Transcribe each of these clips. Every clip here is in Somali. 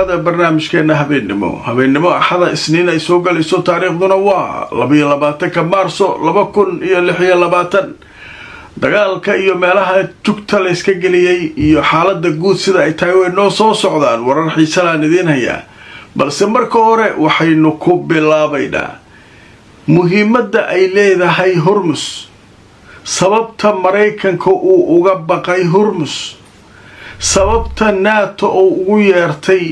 هذا برنامج كنا هبينمو أحد سنين يسوق ليسو تاريخ دنوا لبي لباتك مارسو لبكون يلحيا لباتن دقال كأيو مالها تقتل إسكجلي يحالة دقود سدا يتاوي نو صو صعدان ورن حيسلا ندين هيا بل سمر كورة وحي نكوب بلا بيدا مهمة أي ليدا هاي هرمس sababta Mareykanka uu uga baqay Hormuz sababta NATO ugu yeertay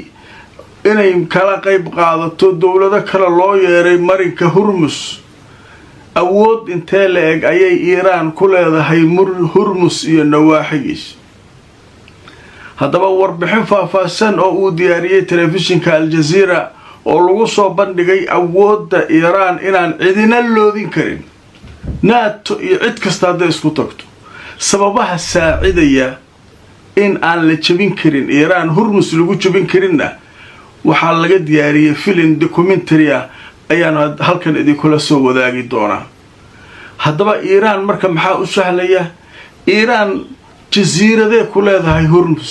inay kala qayb qaadato dawlado kale loo yeeray marinka Hormuz awood intee leeg ayay Iran ku leedahay Hormuz iyo nawaaxigiis haddaba warbixin faahfaahsan oo uu diyaariyay telefishinka Al Jazeera oo lagu soo bandhigay awoodda Iran inaan cidina loodin karin NATO iyo cid kasta haday isku tagto sababaha saacidaya in aan la jabin karin Iran Hormuz lagu jabin karinna waxa laga diyaariyay film documentary ayaan halkan idinkula soo wadaagi doonaa haddaba Iran marka maxaa u sahlaya Iran jasiirade ku leedahay Hormuz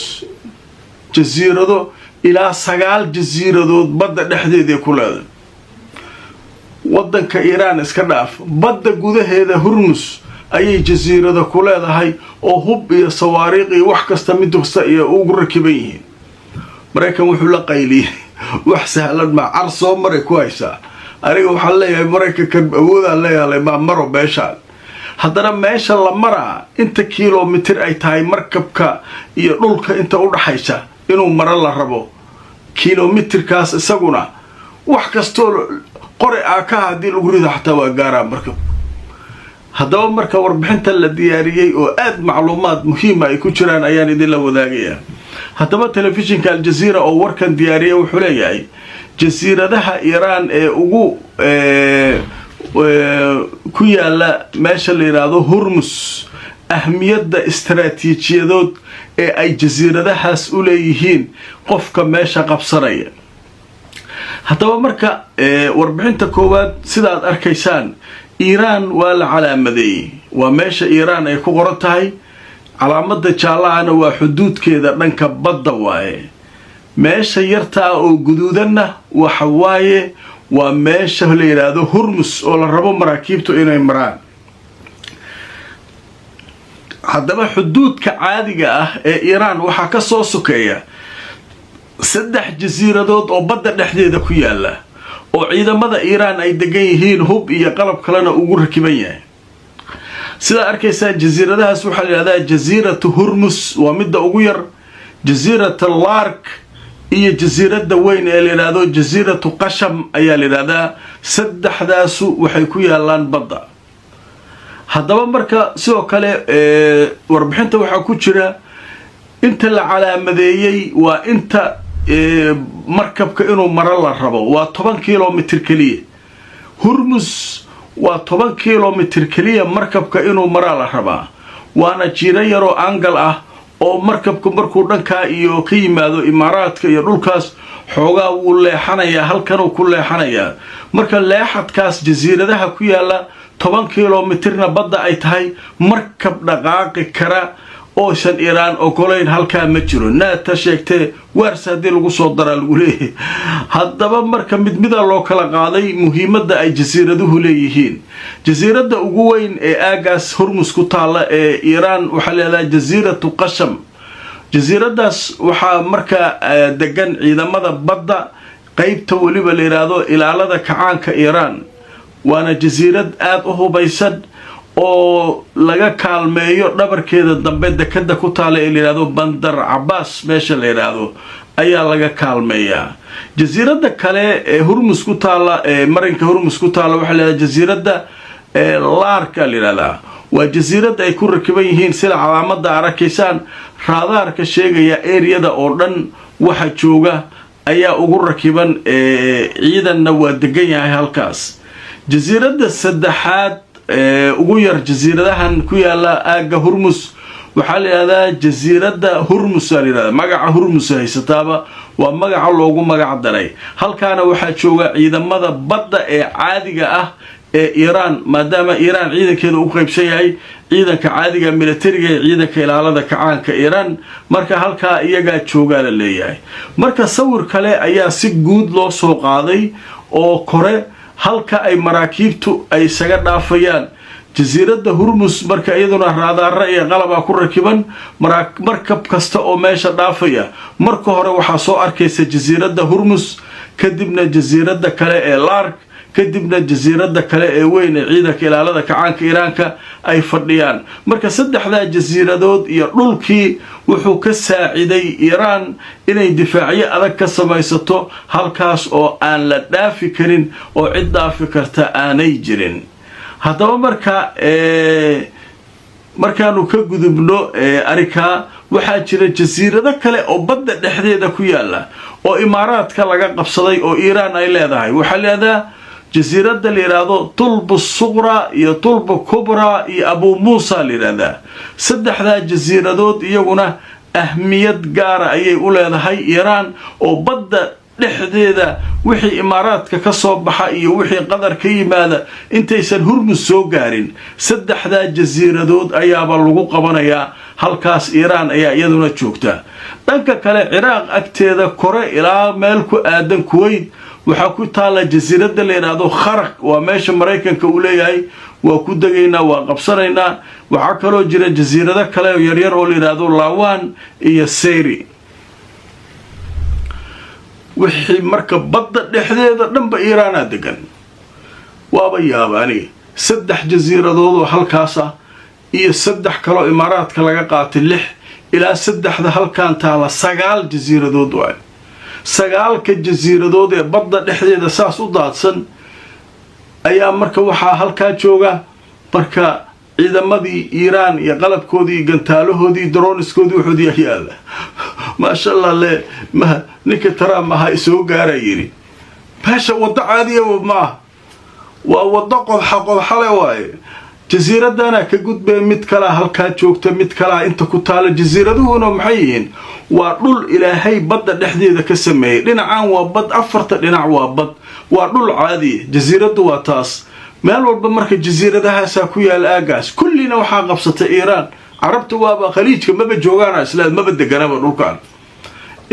jasiirado ilaa 9 jasiiradood badda dhexdeeda ku leedahay waddanka Iran iska dhaaf badda gudaheeda Hormuz ayay jasiirada ku leedahay oo hub iyo sawaariiq iyo wax kasta mid kasta iyo ugu rakiban yihiin Mareykan wuxuu la qayliyay wax sahlan ma arso maray ku haysa aniga waxa leeyahay Mareykanka awooda leeyahay ma maro beeshaan haddana meesha la maraa inta kiiloomitir ay tahay markabka iyo dhulka inta u dhaxaysa inuu maro la rabo kiiloomitirkaas isaguna wax kasto qore ka hadii lagu rido xataa waa gaara markab haddaba marka warbixinta la diyaariyay oo aad macluumaad muhiim ah ay ku jiraan ayaan idin la wadaagayaa haddaba telefishinka Al Jazeera oo warkan diyaariyay wuxuu leeyahay jasiiradaha Iran ee ugu ku yaala meesha la yiraahdo Hormuz ahmiyadda istaraatiijiyadood ee ay jasiiradahaas u leeyihiin qofka meesha qabsanaya haddaba marka warbixinta koowaad sidaad arkaysaan Iran waa la calaamadeeyay waa meesha Iran ay ku qoran tahay calaamada jaalahana waa xuduudkeeda dhanka badda waaye meesha yarta oo guduudanna waxa waaye waa meesha la yiraahdo Hormuz oo la rabo maraakiibtu inay maraan haddaba xuduudka caadiga ah ee Iran waxa ka soo sokeeya 3 jasiiradood oo badda dhexdeeda ku yaala oo ciidamada Iran ay degan yihiin hub iyo qalab kalena ugu rakiban yahay sida arkaysaa jasiiradahaas waxa la yiraahdaa jasiiratu Hormuz waa midda ugu yar jasiiratu Lark iyo jasiirada weyn ee la yiraahdo jasiiratu Qasham ayaa la yiraahdaa saddexdaas waxay ku yaalaan badda haddaba marka sidoo kale warbixinta waxa ku jira inta la calaamadeeyay waa inta markabka inuu maro la rabo waa 10 kilomitir kaliya Hormuz waa 10 kilomitir kaliya markabka inuu maro la rabaa waana jiira yaro angal ah oo markabku markuu dhanka iyo ka yimaado Imaaraadka iyo dhulkaas xoogaa uu leexanaya halkan uu ku leexanaya marka leexadkaas jasiiradaha ku yaala 10 kilomitirna badda ay tahay markab dhaqaaqi kara oo shan Iran ogoleyn halka ma jiro NATO sheegtay warsadii lagu soo daraa lagu leeyahay haddaba marka midmida loo kala qaaday muhiimadda ay jasiiraduhu leeyihiin jasiirada ugu weyn ee aagaas Hormuz ku taala ee Iran waxa leedahay jasiiratu Qasham jasiiradaas waxa marka degan ciidamada badda qaybta waliba la yiraahdo ilaalada kacaanka Iran waana jasiirad aad u hubaysan oo laga kaalmeeyo dhabarkeeda dambe dekada ku taala ee yiraahdo Bandar Abbas meesha la yiraahdo ayaa laga kaalmeeyaa jasiirada kale ee Hormuz ku taala ee marinka Hormuz ku taala waxa la yiraahdaa jasiirada Lark la yiraahdaa waa jasiirad ay ku rakiban yihiin sida calaamada arkaysaan raadaarka sheegaya area-da oo dhan waxa jooga ayaa ugu rakiban ciidanna waa degan yahay halkaas jasiirada saddexaad ugu yar jasiiradahan ku yaala aaga Hormuz waxa la yiraahdaa jasiirada Hormuz la yiraahdaa magaca Hormuz haysataaba waa magaca loogu magac daray halkaana waxa jooga ciidamada badda ee caadiga ah إيران ما دام إيران عيدا كده أقرب شيء عيدا كعادة ميلترية عيدا كإلى كعان كإيران مركا هالكا إيجا تشوجا اللي مركا صور كلا أيا سجود لو سوق عادي أو كره هالكا أي مراكبتو أي سجد نافيان جزيرة هرمز مركا أيضا هذا الرأي غلبا كركبا مركب كستا أو ماشى نافيا مركا هرا وحصو أركيس جزيرة هرمز كدبنا جزيرة كلا لارك كدبنا جزيرة كلا وين عيدك إلى هذا كعانك إيرانك أي فرديان مركز صدح ذا جزيرة دود يرلكي وحوك الساعدي إيران إني دفاعية أذكى سمايستو هالكاس أو آن لدافي كرين أو عدا فكرتا آني جرين هذا markaanu ka gudubno arika waxa jira jasiirada kale oo badda dhexdeeda ku yaala oo imaaraadka laga qabsaday oo Iiraan ay leedahay waxa leedahay jasiirada leeyaado Tulb as-Sughra iyo Tulb Kubra iyo Abu Musa leeyaada saddexda jasiiradood iyaguna ahmiyad gaar ah ayay u leedahay Iiraan oo badda dhexdeeda wixii imaaraadka ka soo baxa iyo wixii qadar ka yimaada intaysan Hormuz soo gaarin saddexda jasiiradood ayaaba lagu qabanayaa halkaas Iiraan ayaa iyaduna joogta dhanka kale Ciraaq agteeda kore ilaa meel ku aadan Kuwait waxa ku taala jasiirada leeyaado Kharq waa meesha Mareykanka uu leeyahay waa ku dagaynaa waa qabsanaynaa waxa kale oo jira jasiirada kale oo yar yar oo leeyaado Lawan iyo Seyri wixii marka badda dhexdeeda dhanba Iiraan degan waaba yaabani saddex jasiiradood oo halkaas ah iyo saddex kale oo imaaraadka laga qaatay 6 ilaa saddexda halkaan taala 9 jasiiradood waa 9 jasiiradood ee badda dhexdeeda saas u daadsan ayaa marka waxa halka jooga marka ciidamadii Iiraan iyo qalabkoodii gantaalahoodii droniskoodii wuxuu yaala ما شاء الله له ما نكترى ما هاي سوق عريري باشا وضع عادية وما ووضع حق حلواي جزيرة دانا كجود بمتكلا هالكاتشوكت متكلا انت كتال جزيرة دهونا محيين وارول إلى هاي بد الحديدة كسمي لنا عام وبد أفرت لنا وبد وارول عادي جزيرة دواتاس ما لو بمركز جزيرة ده ساكويا الأجاس كلنا وحاق بسط إيران عربت وابا خليج ما بتجوعنا إسلام ما بدك أنا بنقول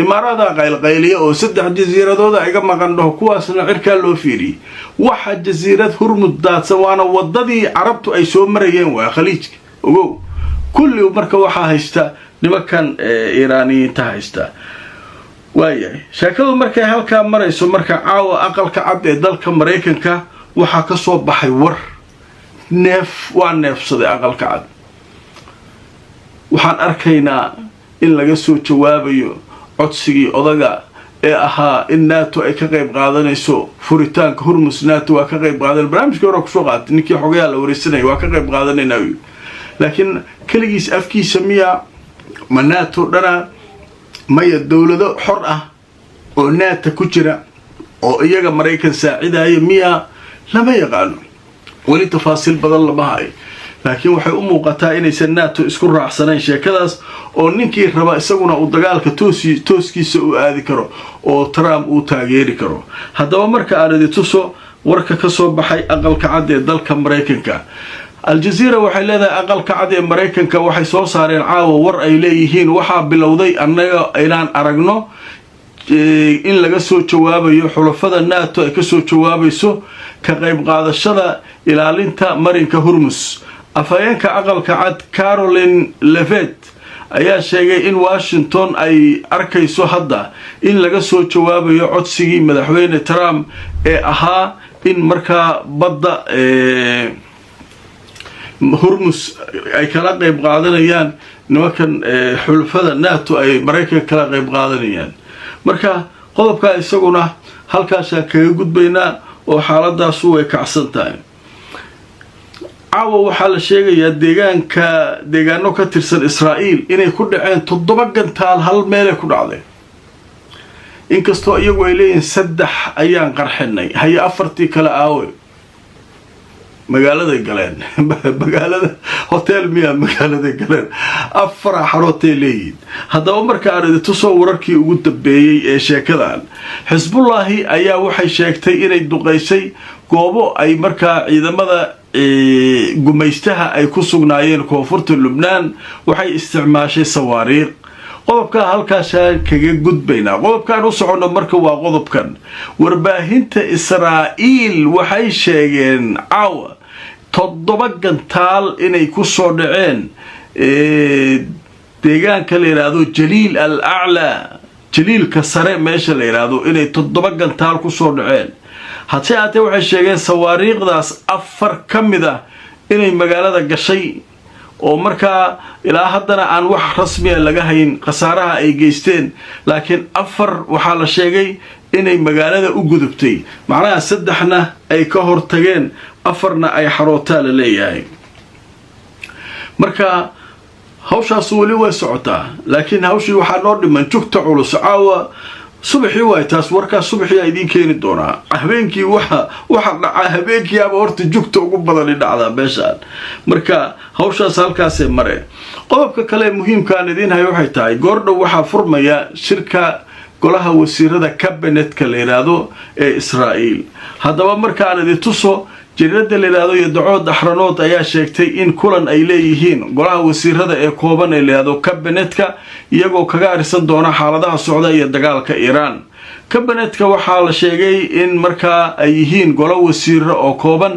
إمارات قيلية أو سدح جزيرة دودا إيجا ما كانوا كواسنا عركا لو فيري واحد جزيرة هرمز دات سوانا وضدي عربت أي سو مريين وخليج وجو كل مركب واحد هيستا لمكان إيراني تهيستا وياي شكل مركب هالكا مريسو مركب عاو أقل كعبد دلك مريكن كا وحكا صوب بحيور نف وعنف صدي أقل كعبد waxaan arkaynaa in laga soo jawaabayo codsigii odaga ee ahaa in NATO ay ka qayb qaadanayso furitaanka Hormuz NATO waa ka qayb qaadan barnaamijka hore ku soo qaatay ninkii xogayaal la wareysanay waa ka qayb qaadanayna laakiin kaligiis afkiisa miya ma NATO dhana maya dawlado xor ah oo NATO ku jira oo iyaga Mareykan saacidaaya miya lama yaqaano wali tafaasiil badan lama hayo laakiin waxay u muuqataa inaysan NATO isku raacsaneen sheekadaas oo ninkii raba isaguna uu dagaalka tooskiisa u aadi karo oo Trump uu taageeri karo haddaba marka aan tuso warka ka soo baxay aqalka cad ee dalka Mareykanka Al Jazeera waxay leedahay aqalka cad ee Mareykanka waxay soo saareen caawa war ay leeyihiin waxa bilowday annaga inaan aragno in laga soo jawaabayo xulafada NATO ay ka soo jawaabayso ka qayb qaadashada ilaalinta marinka Hormuz afayeenka aqalka cad Caroline Levitt ayaa sheegay in Washington ay arkayso hadda in laga soo jawaabayo codsigii madaxweyne Trump ee ahaa in marka badda Hormuz ay kala qayb qaadanayaan nimankan xulafada NATO ay Mareykanka kala qayb qaadanayaan marka qodobka isaguna halkaas kaga gudbaynaa oo xaaladaas way kacsan tahay caawa waxaa la sheegayaa deegaano ka tirsan Israa'iil inay ku dhaceen 7 gantaal hal meel ku dhacday inkastoo iyagu ay leeyihiin 3 ayaan qarxinay hay afartii kala aawe magaalada galeen magaalada hotel miya magaalada galeen afar xarootay leeyihiin haddaba marka aan tuso wararkii ugu dambeeyay ee sheekadan Xisbullaahi ayaa waxay sheegtay inay duqeysay goobo ay markaa ciidamada gumaystaha ay ku sugnaayeen koonfurta Lubnaan waxay isticmaashay sawaariikh. qodobka halkaas kaga gudbaynaa. qodobkan u socono marka waa qodobkan warbaahinta Israa'iil waxay sheegeen caawa 7 gantaal inay ku soo dhaceen deegaanka la yiraahdo Jaliil al-A'la, jaliilka sare meesha la yiraahdo inay 7 gantaal ku soo dhaceen. haddii waxay sheegeen sawaariikhdaas 4 kamid ah inay magaalada gashay oo markaa ilaa haddana aan wax rasmi ah laga hayn khasaaraha ay geysteen, laakiin 4 waxaa la sheegay inay magaalada u gudubtay, macnaha 3na ay ka hortageen 4na ay xarootaa la leeyahay. marka hawshaas wali way socotaa, laakiin hawshii waxaa noo dhiman jugta culus. caawa subaxii way taas warkaas subaxii ay idin keeni doonaa. habeenkii waxa dhacaa habeenkii aba horta jugta ugu badan dhacda meeshaan. marka hawshaas halkaas mare. qodobka kale muhiimka aan idin hayo waxay tahay goordhow waxaa furmaya shirka golaha wasiirada cabinetka la yiraahdo ee Israa'iil. haddaba marka aan idin tuso jariirada la yiraahdo Yadcood Axranood ayaa sheegtay in kulan ay leeyihiin golaha wasiirada ee kooban ee la yiraahdo cabinetka iyagoo kaga arisan doona xaaladaha socda iyo dagaalka Iran. cabinetka waxaa la sheegay in markaa ay yihiin golo wasiiro oo kooban,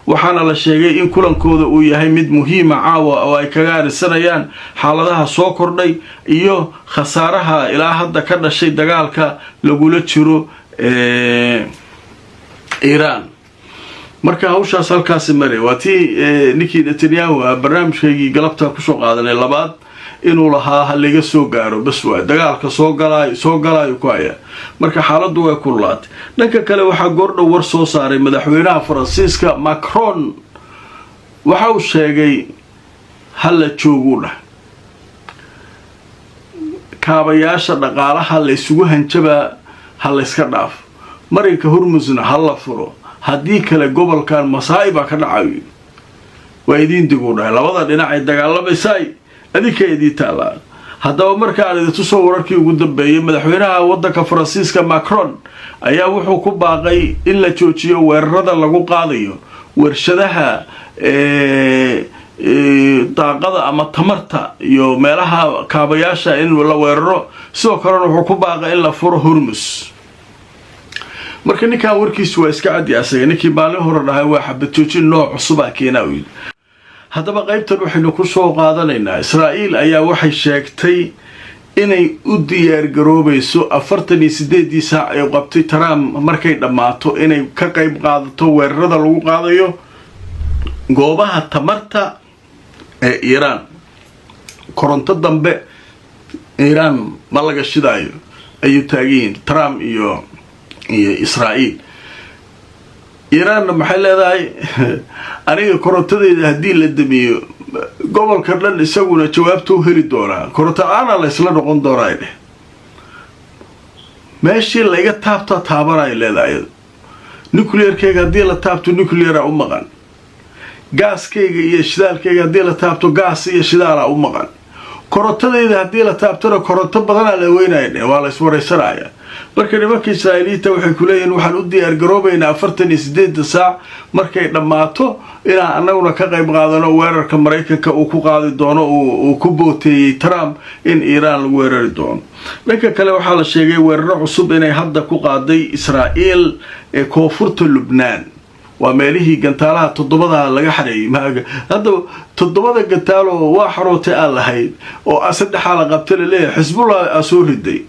waxaana la sheegay in kulankooda uu yahay mid muhiim ah caawa oo ay kaga arisanayaan xaaladaha soo kordhay iyo khasaaraha ilaa hadda ka dhashay dagaalka lagula jiro Iran. marka hawshaas halkaas mare waatii ninkii Netanyahu barnaamijkeygii galabta ku soo qaadanay labaad inuu lahaa hal laga soo gaaro bas waa dagaalka soo galaayo ku haya. marka xaaladdu way kululaatay. dhanka kale waxaa goordhow war soo saaray madaxweynaha Faransiiska Macron, waxa uu sheegay hal joogu dhah kaabayaasha dhaqaalaha la isugu hanjaba hal iska dhaaf, marinka Hormuzna hal furo, haddii kale gobolkan masaa'iba ka dhacayo. waa idin digu dhahay labada dhinac ay dagaalamaysaa adinkeedii taala. haddaba marka aan idin soo wararkii ugu dambeeyay madaxweynaha waddanka Faransiiska Macron ayaa wuxuu ku baaqay in la joojiyo weerarada lagu qaadayo warshadaha daaqada ama tamarta iyo meelaha kaabayaasha in la weeraro. sidoo kale wuxuu ku baaqay in la furo Hormuz. marka ninkan warkiisu waa iska cad yaasay ninkii maalin hore dhahay waa xabad joojin nooc cusub ah keenaa weey. haddaba qaybtan waxaynu ku soo qaadanaynaa Israa'iil ayaa waxay sheegtay inay u diyaar garoobayso 48 saac ay qabtay Trump markay dhamaato inay ka qayb qaadato weerarada lagu qaadayo goobaha tamarta ee Iran. koronto dambe Iran ma laga shidaayo ayuu taageen Trump iyo Israa'iil. Iran maxay leedahay aniga korontadeeda hadii la damiyo gobolka dhan isaguna jawaabtu heli doona, koronto aan la isla noqon doonaa. meeshii laga taabto taabanay leedahay nuclear-kayga hadii la taabto nuclear u maqan, gaaskayga iyo shidaalkayga hadii la taabto gaas iyo shidaal u maqan, korontadeeda hadii la taabtona koronto badan la weynaayo waa la iswareysanaya. marka nimanka Israa'iiliinta waxay ku leeyihiin waxaan u diyaar garoobaynaa 48 saac markay dhamaato inaan annaguna ka qayb qaadano weerarka Mareykanka uu ku qaadi doono uu ku booteeyay Trump in Iran lagu weerari doono. dhanka kale waxaa la sheegay weeraro cusub inay hadda ku qaaday Israa'iil ee koonfurta Lubnaan. waa meelihii gantaalaha 7 laga xareeyay. hadda 7 gantaalo waa xarootay aan lahayd oo 3 la qabtay leeyahay Xisbullah soo riday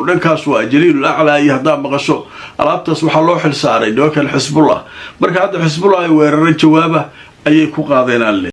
dhankaas waa Jaliil al-A'la iyo hadda maqasho alaabtaas waxa loo xil saaray dhanka Xisbullah. marka hadda Xisbullah ay weerareen jawaaba ayay ku qaadeen.